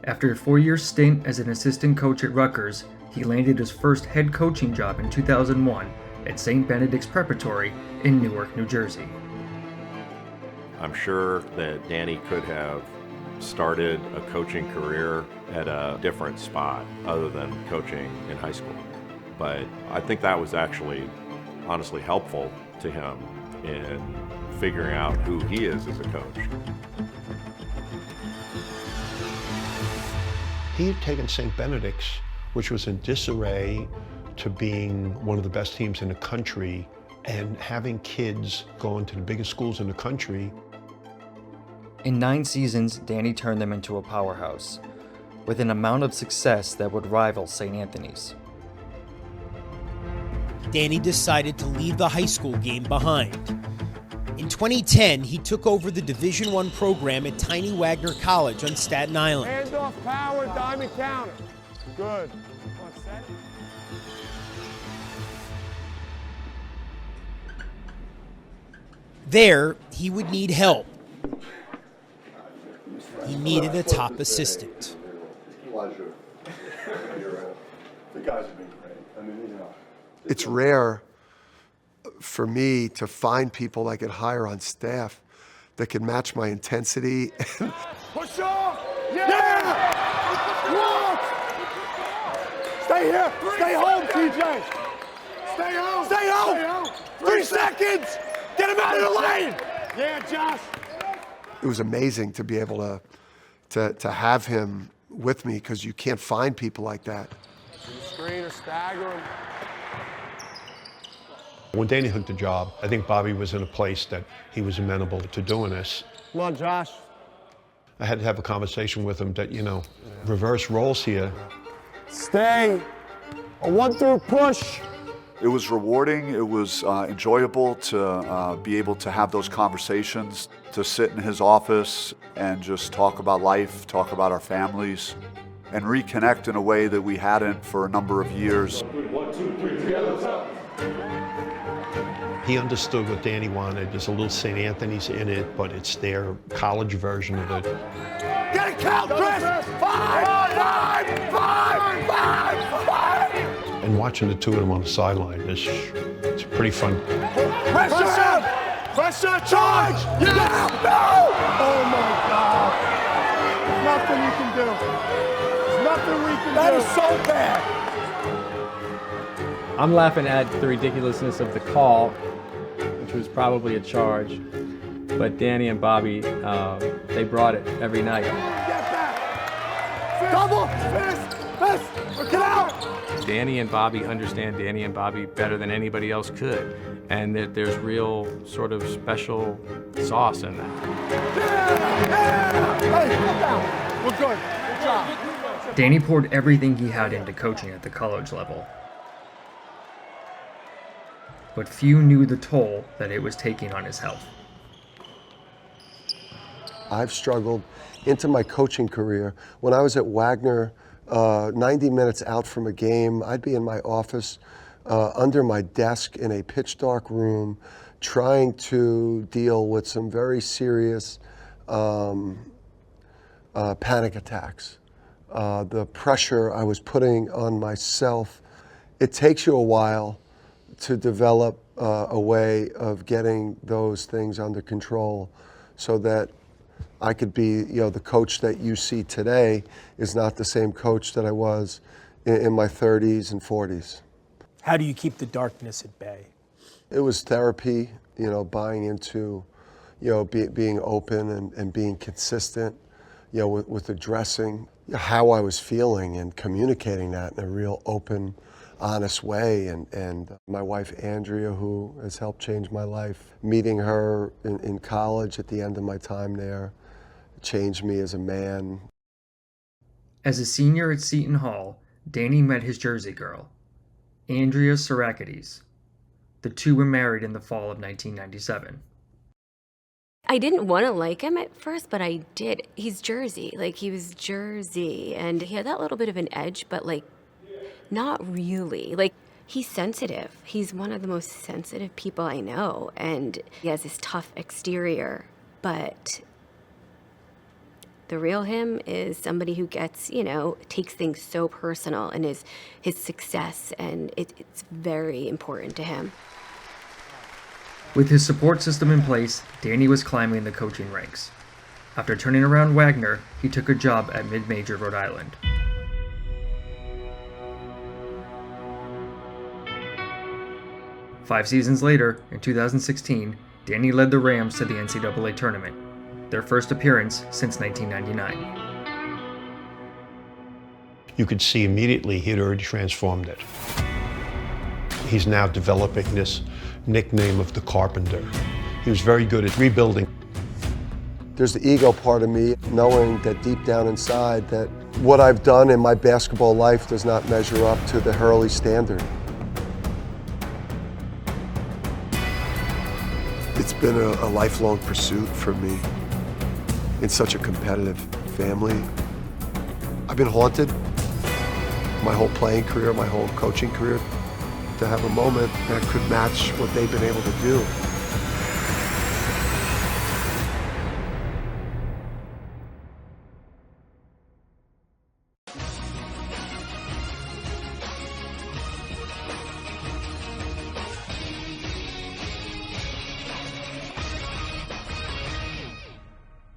After a 4-year stint as an assistant coach at Rutgers, he landed his first head coaching job in 2001 at St. Benedict's Preparatory in Newark, New Jersey. I'm sure that Danny could have started a coaching career at a different spot other than coaching in high school. But I think that was actually honestly helpful to him in figuring out who he is as a coach. He had taken St. Benedict's, which was in disarray, to being one of the best teams in the country, and having kids going to the biggest schools in the country. In 9 seasons, Danny turned them into a powerhouse, with an amount of success that would rival St. Anthony's. Danny decided to leave the high school game behind. In 2010, he took over the Division I program at Tiny Wagner College on Staten Island. Hands off power, diamond counter. Good. There, he would need help. He needed a top assistant. Pleasure. The guys have been great. I mean, you know. It's rare for me to find people I could hire on staff that can match my intensity. Push off! Yeah! Walk! Stay here! Stay home, TJ! Stay home! Stay home! 3 seconds! Get him out of the lane! Yeah, Josh! It was amazing to be able to have him with me, because you can't find people like that. Screen or stagger him. When Danny took the job, I think Bobby was in a place that he was amenable to doing this. Come on, Josh. I had to have a conversation with him that, you know, reverse roles here. Stay. A 1-through push. It was rewarding. It was enjoyable to be able to have those conversations, to sit in his office and just talk about life, talk about our families, and reconnect in a way that we hadn't for a number of years. 1, 2, 3, together. He understood what Danny wanted. There's a little St. Anthony's in it, but it's their college version of it. Get it, count, Chris! 5, 5, 5, 5, 5! And watching the two of them on the sideline, it's pretty fun. Pressure! Pressure, charge! Yes! No! Oh my God! There's nothing you can do. There's nothing we can do. That is so bad. I'm laughing at the ridiculousness of the call, which was probably a charge, but Danny and Bobby, they brought it every night. Get back! Double! Fist! Get out! Danny and Bobby understand Danny and Bobby better than anybody else could, and that there's real sort of special sauce in that. Yeah! Hey, get down! We're good. Good job. Danny poured everything he had into coaching at the college level, but few knew the toll that it was taking on his health. I've struggled into my coaching career. When I was at Wagner, 90 minutes out from a game, I'd be in my office under my desk in a pitch dark room, trying to deal with some very serious panic attacks. The pressure I was putting on myself, it takes you a while to develop a way of getting those things under control, so that I could be, the coach that you see today is not the same coach that I was in my 30s and 40s. How do you keep the darkness at bay? It was therapy, buying into, being open and being consistent, with addressing how I was feeling and communicating that in a real open, honest way. And my wife, Andrea, who has helped change my life, meeting her in college at the end of my time there, changed me as a man. As a senior at Seton Hall, Danny met his Jersey girl, Andrea Sirakides. The two were married in the fall of 1997. I didn't want to like him at first, but I did. He's Jersey. He was Jersey, and he had that little bit of an edge, but not really. He's sensitive. He's one of the most sensitive people I know, and he has this tough exterior, but The real him is somebody who gets, takes things so personal and his success, and it's very important to him. With his support system in place, Danny was climbing the coaching ranks. After turning around Wagner, he took a job at mid-major Rhode Island. Five seasons later, in 2016, Danny led the Rams to the NCAA tournament, their first appearance since 1999. You could see immediately he had already transformed it. He's now developing this nickname of the Carpenter. He was very good at rebuilding. There's the ego part of me, knowing that deep down inside that what I've done in my basketball life does not measure up to the Hurley standard. It's been a lifelong pursuit for me in such a competitive family. I've been haunted my whole playing career, my whole coaching career, to have a moment that could match what they've been able to do.